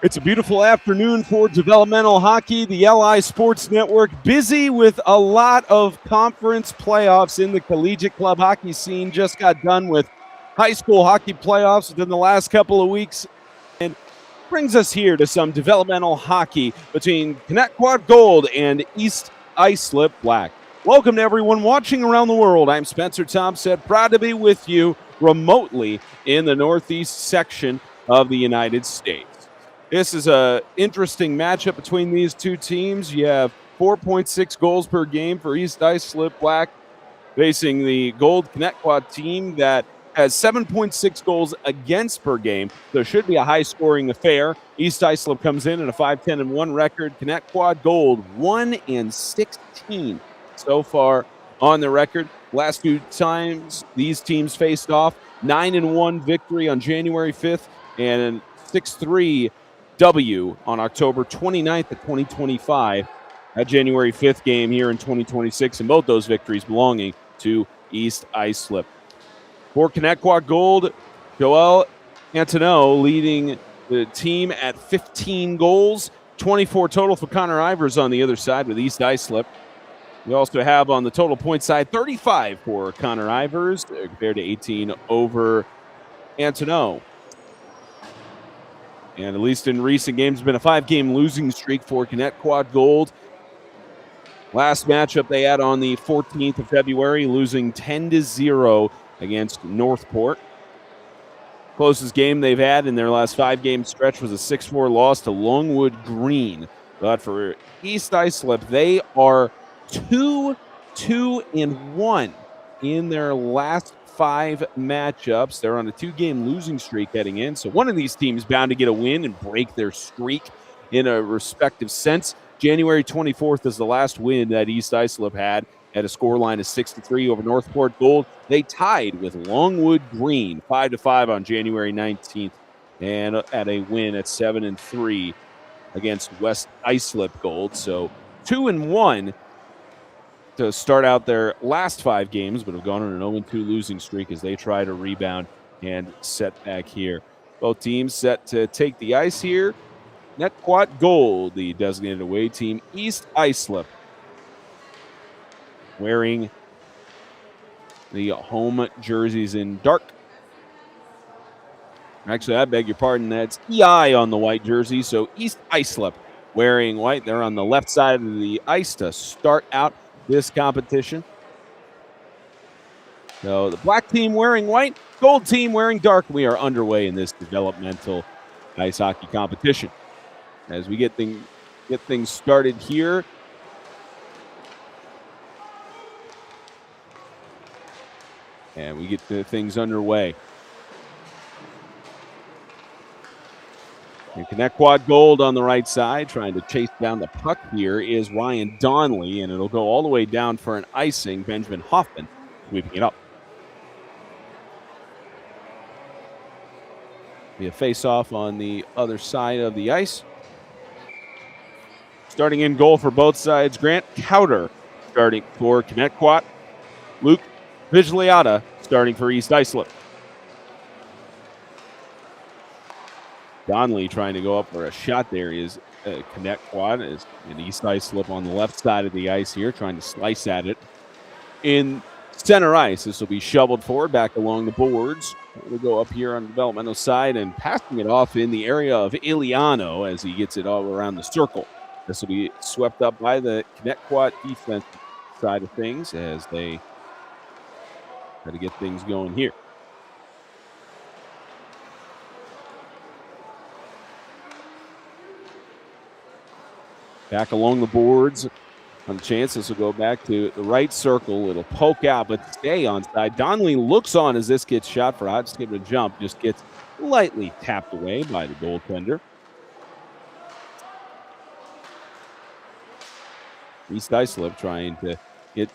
It's a beautiful afternoon for developmental hockey. The LI Sports Network busy with a lot of conference playoffs in the collegiate club hockey scene. Just got done with high school hockey playoffs within the last couple of weeks, and brings us here to some developmental hockey between Connetquot Gold and East Islip Black. Welcome to everyone watching around the world. I'm Spencer Thompson, proud to be with you remotely in the northeast section of the United States. This is an interesting matchup between these two teams. You have 4.6 goals per game for East Islip Black facing the Gold Connetquot team that has 7.6 goals against per game. So it should be a high-scoring affair. East Islip comes in at a 5-10-1 record. Connetquot Gold 1-16 so far on the record. Last few times these teams faced off, 9-1 victory on January 5th and 6-3 W on October 29th of 2025. That January 5th game here in 2026, and both those victories belonging to East Islip. For Connetquot Gold, Joel Antoneau leading the team at 15 goals, 24 total for Connor Ivers on the other side with East Islip. We also have on the total point side 35 for Connor Ivers compared to 18 over Antoneau. And at least in recent games, it's been a 5-game losing streak for Connetquot Gold. Last matchup they had on the 14th of February, losing 10-0 against Northport. Closest game they've had in their last 5-game stretch was a 6-4 loss to Longwood Green. But for East Islip, they are 2-2-1 in their last 5 matchups. They're on a 2-game losing streak heading in, so one of these teams bound to get a win and break their streak in a respective sense. January 24th is the last win that East Islip had at a scoreline of 6-3 over Northport Gold. They tied with Longwood Green 5-5 on January 19th and at a win at 7-3 against West Islip Gold. So 2-1 to start out their last 5 games, but have gone on an 0-2 losing streak as they try to rebound and set back here. Both teams set to take the ice here. Connetquot Gold, the designated away team. East Islip wearing the home jerseys in dark. Actually, I beg your pardon, that's EI on the white jersey, so East Islip wearing white. They're on the left side of the ice to start out this competition. So the black team wearing white, gold team wearing dark. We are underway in this developmental ice hockey competition. As we get things started here, and we get things underway. And Connetquot Gold on the right side, trying to chase down the puck here is Ryan Donnelly, and it'll go all the way down for an icing. Benjamin Hoffman sweeping it up. Be a face-off on the other side of the ice. Starting in goal for both sides, Grant Cowder starting for Connetquot. Luke Vigliata starting for East Islip. Donnelly trying to go up for a shot there is Connetquot, is an East Islip on the left side of the ice here, trying to slice at it. In center ice, this will be shoveled forward back along the boards. We'll go up here on the developmental side and passing it off in the area of Iliano as he gets it all around the circle. This will be swept up by the Connetquot defense side of things as they try to get things going here. Back along the boards on the chance. This will go back to the right circle. It'll poke out, but stay onside. Donnelly looks on as this gets shot for odds. Give it a jump. Just gets lightly tapped away by the goaltender. East Islip trying to get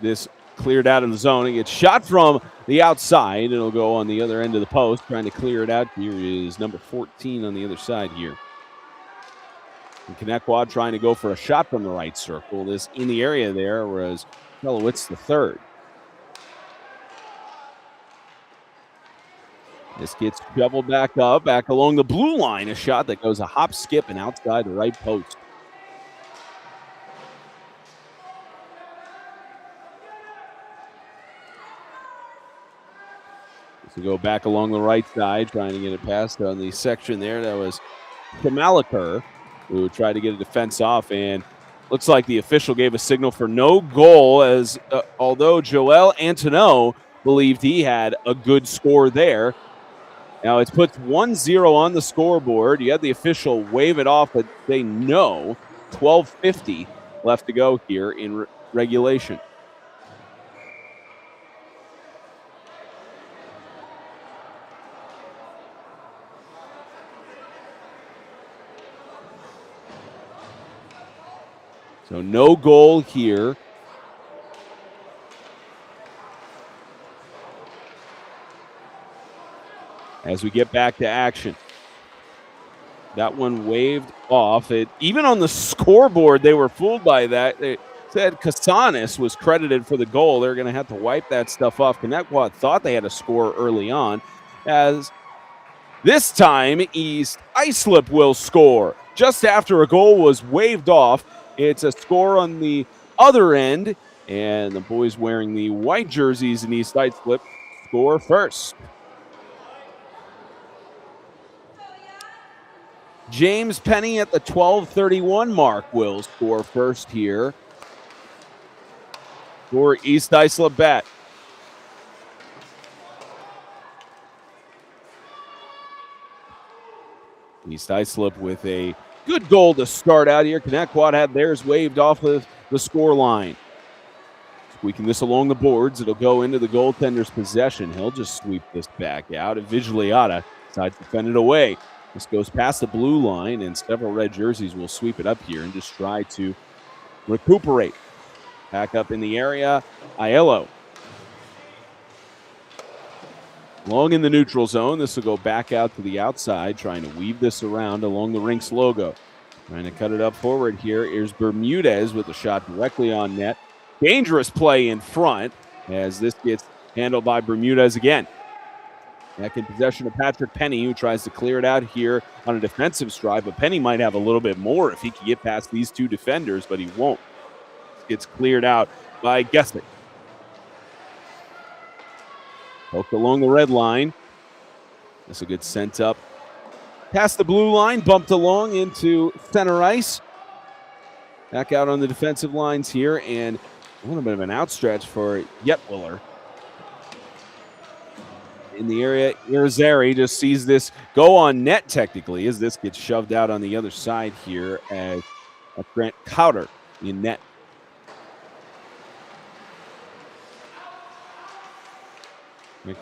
this cleared out of the zone. It gets shot from the outside. It'll go on the other end of the post. Trying to clear it out. Here is number 14 on the other side here. And Connetquot trying to go for a shot from the right circle. This in the area there was Pelowitz the third. This gets shoveled back along the blue line. A shot that goes a hop, skip, and outside the right post. To go back along the right side, trying to get it past on the section there. That was Kamalaker, who tried to get a defense off, and looks like the official gave a signal for no goal, as although Joel Antoneau believed he had a good score there. Now it puts 1-0 on the scoreboard. You had the official wave it off, but they know 12:50 left to go here in regulation. So no goal here. As we get back to action. That one waved off. Even on the scoreboard, they were fooled by that. They said Casanis was credited for the goal. They're going to have to wipe that stuff off. Connetquot thought they had a score early on, as this time East Islip will score. Just after a goal was waved off, it's a score on the other end, and the boys wearing the white jerseys in East Islip score first. James Penny at the 12:31 mark will score first here for East Islip Bet. East Islip with a good goal to start out here. Connetquot had theirs waved off of the score line. Squeaking this along the boards. It'll go into the goaltender's possession. He'll just sweep this back out. And Vigigliata decides to fend it away. This goes past the blue line, and several red jerseys will sweep it up here and just try to recuperate. Back up in the area, Aiello. Long in the neutral zone. This will go back out to the outside, trying to weave this around along the Rinks logo. Trying to cut it up forward here is Bermudez with a shot directly on net. Dangerous play in front as this gets handled by Bermudez again. Back in possession of Patrick Penny, who tries to clear it out here on a defensive stride, but Penny might have a little bit more if he can get past these two defenders, but he won't. Gets cleared out by Gessick. Poked along the red line. This will get sent up past the blue line, bumped along into center ice. Back out on the defensive lines here, and a little bit of an outstretch for Yetwiller. In the area, Irizarry just sees this go on net technically, as this gets shoved out on the other side here as Grant Cowder in net.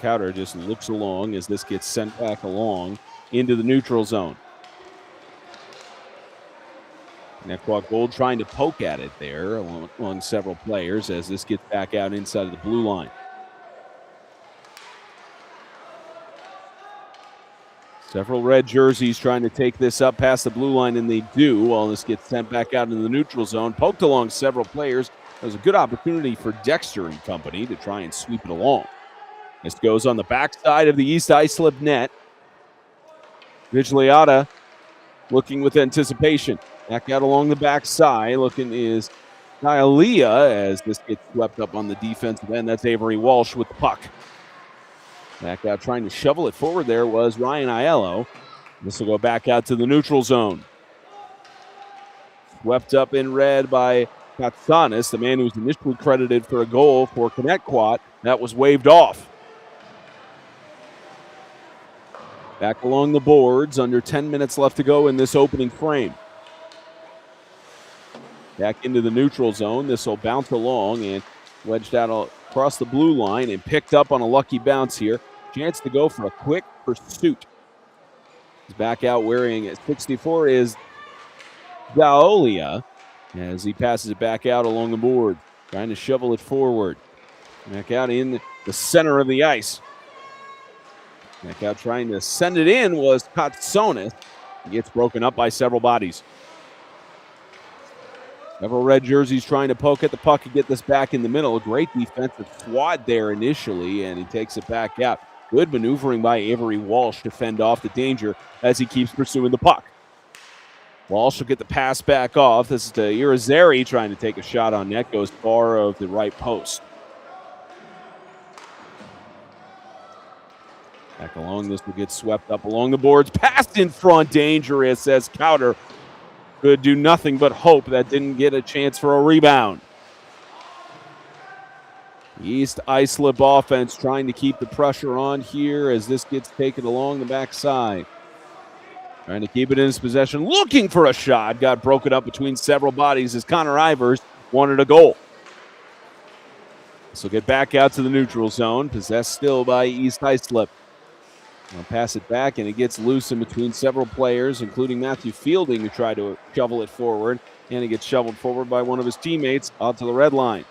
Cowder just looks along as this gets sent back along into the neutral zone. Connetquot Gold trying to poke at it there along several players as this gets back out inside of the blue line. Several red jerseys trying to take this up past the blue line, and they do, while this gets sent back out into the neutral zone. Poked along several players. It was a good opportunity for Dexter and company to try and sweep it along. This goes on the backside of the East Islip net. Vigigliata looking with anticipation. Back out along the backside. Looking is Dialia as this gets swept up on the defensive end. That's Avery Walsh with the puck. Back out trying to shovel it forward there was Ryan Aiello. This will go back out to the neutral zone. Swept up in red by Katsanis, the man who was initially credited for a goal for Connetquot. That was waved off. Back along the boards, under 10 minutes left to go in this opening frame. Back into the neutral zone. This will bounce along and wedged out across the blue line and picked up on a lucky bounce here. Chance to go for a quick pursuit. He's back out wearing 64 is Daolia as he passes it back out along the board, trying to shovel it forward. Back out in the center of the ice. Back out trying to send it in was Katsonis. He gets broken up by several bodies. Several red jerseys trying to poke at the puck and get this back in the middle. A great defensive squad there initially, and he takes it back out. Good maneuvering by Avery Walsh to fend off the danger as he keeps pursuing the puck. Walsh will get the pass back off. This is to Irizarry trying to take a shot on net. Goes far of the right post. Back along, this will get swept up along the boards. Passed in front, dangerous as Cowder could do nothing but hope that didn't get a chance for a rebound. East Islip offense trying to keep the pressure on here as this gets taken along the backside. Trying to keep it in his possession, looking for a shot. Got broken up between several bodies as Connor Ivers wanted a goal. This will get back out to the neutral zone, possessed still by East Islip. I'll pass it back, and it gets loose in between several players, including Matthew Fielding, to try to shovel it forward. And it gets shoveled forward by one of his teammates out to the red line.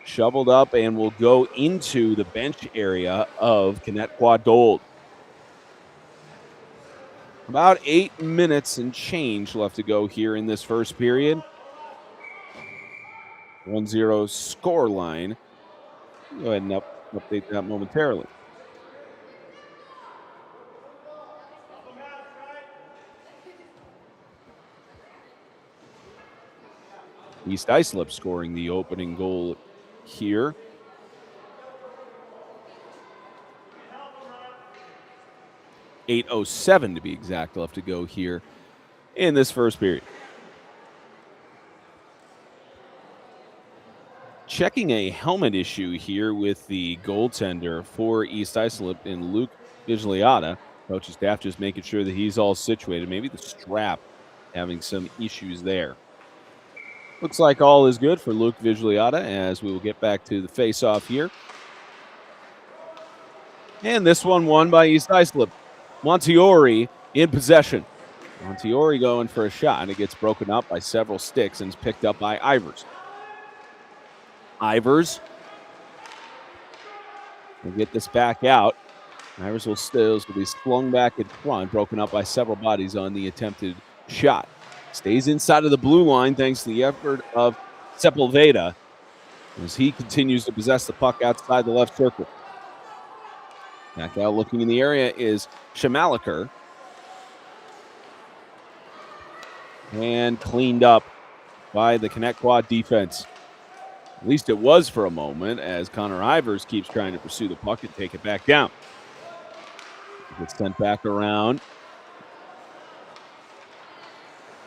Shoveled up and will go into the bench area of Connetquot Gold. About 8 minutes and change left to go here in this first period. 1-0 score line. Go ahead and update that momentarily. East Islip scoring the opening goal here. .807 to be exact left to go here in this first period. Checking a helmet issue here with the goaltender for East Islip in Luke Vigigliotta. Coaching staff just making sure that he's all situated. Maybe the strap having some issues there. Looks like all is good for Luke Vigigliotta as we will get back to the face-off here. And this one won by East Islip. Monteori in possession. Monteori going for a shot, and it gets broken up by several sticks and is picked up by Ivers. Ivers will get this back out. Ivers will be slung back in front, broken up by several bodies on the attempted shot. Stays inside of the blue line thanks to the effort of Sepulveda as he continues to possess the puck outside the left circle. Back out looking in the area is Shamaliker. And cleaned up by the Connetquot defense. At least it was for a moment as Connor Ivers keeps trying to pursue the puck and take it back down. Gets sent back around.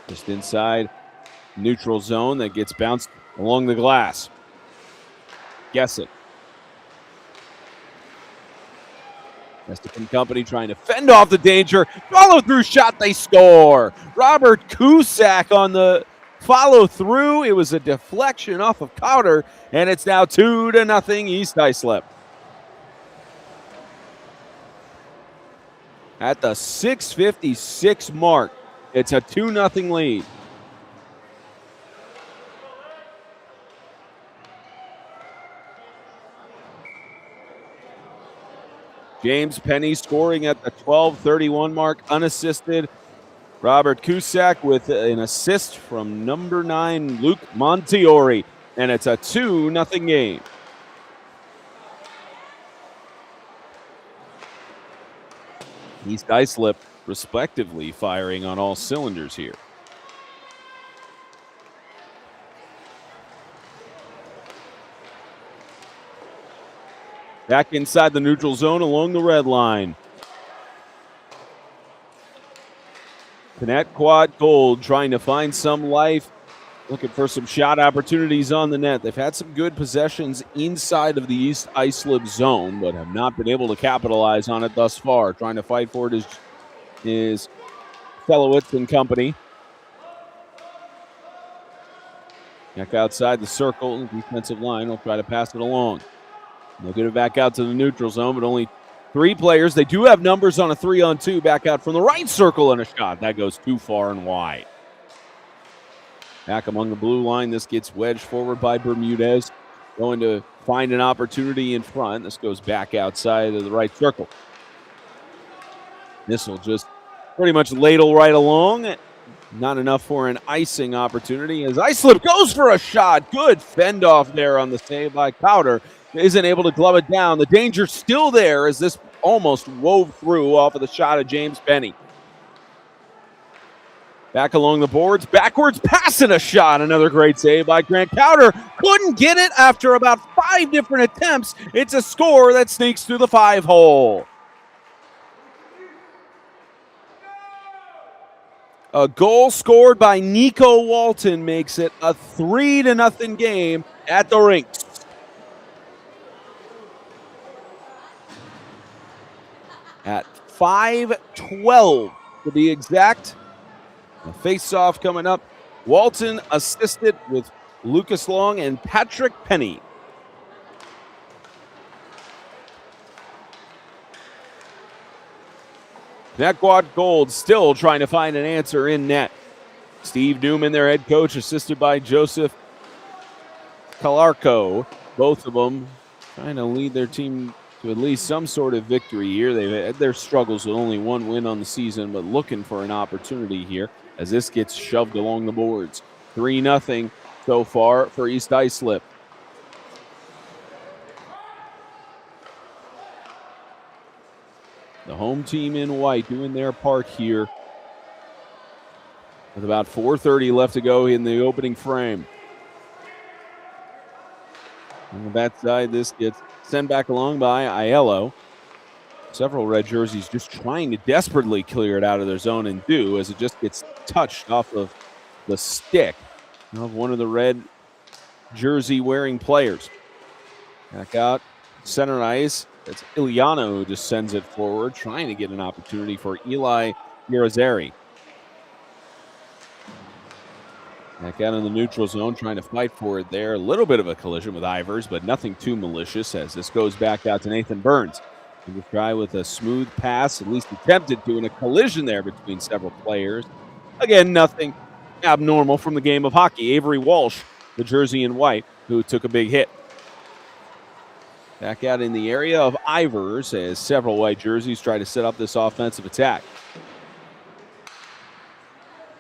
Just inside neutral zone that gets bounced along the glass. Guess it. Mexican Company trying to fend off the danger. Follow through shot, they score. Robert Cusack on the follow through. It was a deflection off of Cowder, and it's now 2-0 East Islip. At the 6:56 mark, it's a 2-0 lead. James Penny scoring at the 12:31 mark, unassisted. Robert Cusack with an assist from number 9, Luke Monteori. And it's a 2-0 game. East Islip, respectively, firing on all cylinders here. Back inside the neutral zone along the red line. Connetquot Gold trying to find some life, looking for some shot opportunities on the net. They've had some good possessions inside of the East Islip zone, but have not been able to capitalize on it thus far. Trying to fight for it is Felowitz and company. Back outside the circle, defensive line will try to pass it along. They'll get it back out to the neutral zone, but only 3 players. They do have numbers on a 3-on-2 back out from the right circle and a shot. That goes too far and wide. Back among the blue line. This gets wedged forward by Bermudez. Going to find an opportunity in front. This goes back outside of the right circle. This will just pretty much ladle right along. Not enough for an icing opportunity as Islip goes for a shot. Good fend off there on the save by Cowder. isn't able to glove it down. The danger's still there as this almost wove through off of the shot of James Penny. Back along the boards, backwards, passing a shot. Another great save by Grant Cowder. Couldn't get it after about 5 different attempts. It's a score that sneaks through the 5-hole. A goal scored by Nico Walton makes it a 3-0 game at the rinks. At 5:12 to be exact. The face-off coming up. Walton assisted with Lucas Long and Patrick Penny. Connetquot Gold still trying to find an answer in net. Steve Newman, their head coach, assisted by Joseph Calarco. Both of them trying to lead their team to at least some sort of victory here. They've had their struggles with only 1 win on the season, but looking for an opportunity here as this gets shoved along the boards. 3-0 so far for East Islip. The home team in white doing their part here with about 4:30 left to go in the opening frame. On the back side, this gets sent back along by Aiello. Several red jerseys just trying to desperately clear it out of their zone and do, as it just gets touched off of the stick of one of the red jersey wearing players. Back out, center ice. It's Iliano who just sends it forward, trying to get an opportunity for Eli Mirazeri. Back out in the neutral zone, trying to fight for it there. A little bit of a collision with Ivers, but nothing too malicious as this goes back out to Nathan Burns. He will try with a smooth pass, at least attempted to, in a collision there between several players. Again, nothing abnormal from the game of hockey. Avery Walsh, the jersey in white, who took a big hit. Back out in the area of Ivers as several white jerseys try to set up this offensive attack.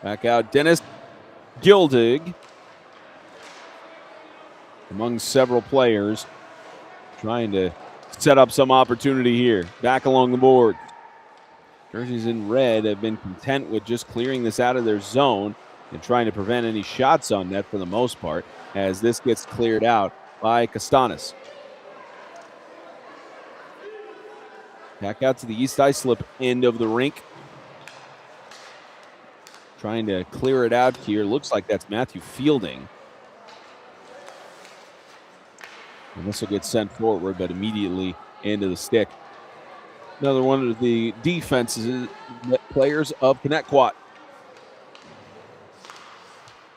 Back out Dennis Gildig among several players trying to set up some opportunity here. Back along the board. Jerseys in red have been content with just clearing this out of their zone and trying to prevent any shots on net for the most part as this gets cleared out by Castanis. Back out to the East Islip end of the rink. Trying to clear it out here. Looks like that's Matthew Fielding. And this will get sent forward, but immediately into the stick. Another one of the defenses players of Connetquot.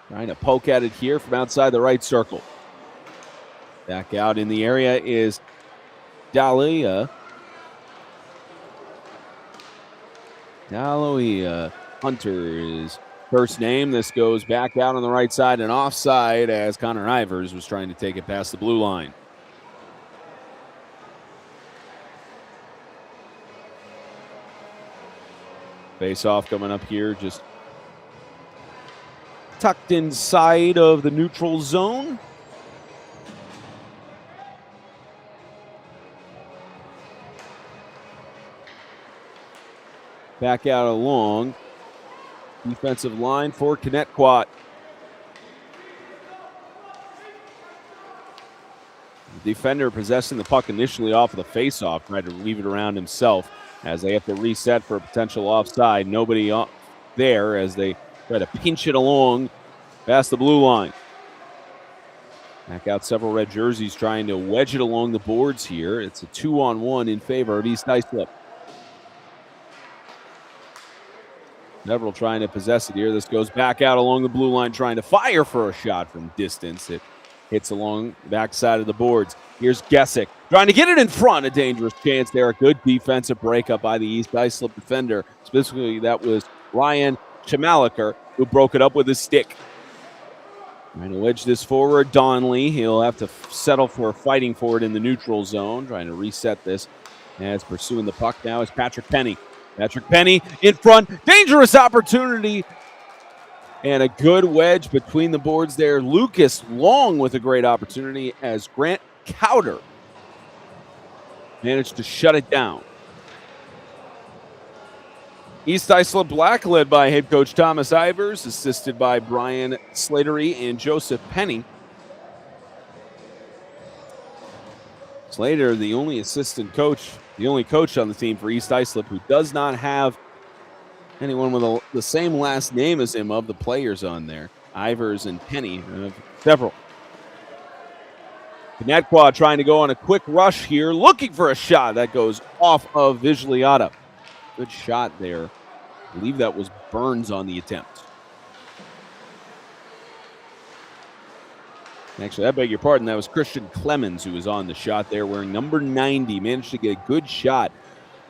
Trying to poke at it here from outside the right circle. Back out in the area is Dalia. Hunter is first name. This goes back out on the right side and offside as Connor Ivers was trying to take it past the blue line. Face off coming up here, just tucked inside of the neutral zone. Back out along defensive line for Connetquot. The defender possessing the puck initially off of the faceoff, tried to weave it around himself as they have to reset for a potential offside. Nobody there as they try to pinch it along past the blue line. Back out several red jerseys trying to wedge it along the boards here. It's a 2-on-1 in favor of East Islip. Neville trying to possess it here. This goes back out along the blue line, trying to fire for a shot from distance. It hits along the backside of the boards. Here's Gessick trying to get it in front. A dangerous chance there. A good defensive breakup by the East Islip defender. Specifically, that was Ryan Chamaliker who broke it up with his stick. Trying to wedge this forward. Donley, he'll have to settle for fighting for it in the neutral zone. Trying to reset this as pursuing the puck now is Patrick Penny. Patrick Penny in front. Dangerous opportunity. And a good wedge between the boards there. Lucas Long with a great opportunity as Grant Cowder managed to shut it down. East Islip Black, led by head coach Thomas Ivers, assisted by Brian Slatery and Joseph Penny. Slater, the only assistant coach, the only coach on the team for East Islip who does not have anyone with the same last name as him of the players on there. Ivers and Penny, several. Connetquot trying to go on a quick rush here, looking for a shot that goes off of Vigigliata. Good shot there. I believe that was Burns on the attempt. Actually, I beg your pardon. That was Christian Clemens who was on the shot there, wearing number 90. Managed to get a good shot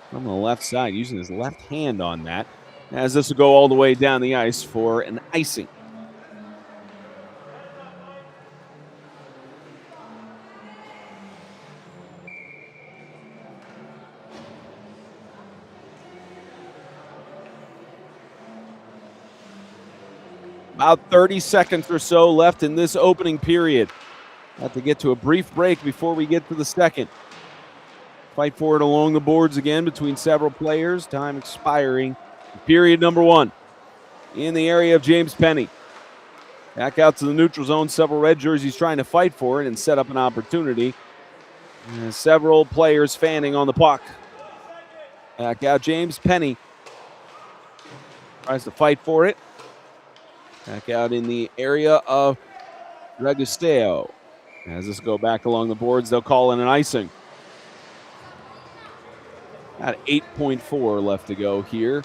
from the left side, using his left hand on that, as this will go all the way down the ice for an icing. About 30 seconds or so left in this opening period. Have to get to a brief break before we get to the second. Fight for it along the boards again between several players. Time expiring. Period number 1 in the area of James Penny. Back out to the neutral zone. Several red jerseys trying to fight for it and set up an opportunity. And several players fanning on the puck. Back out James Penny. Tries to fight for it. Back out in the area of Regusteo. As this go back along the boards, they'll call in an icing. About 8.4 left to go here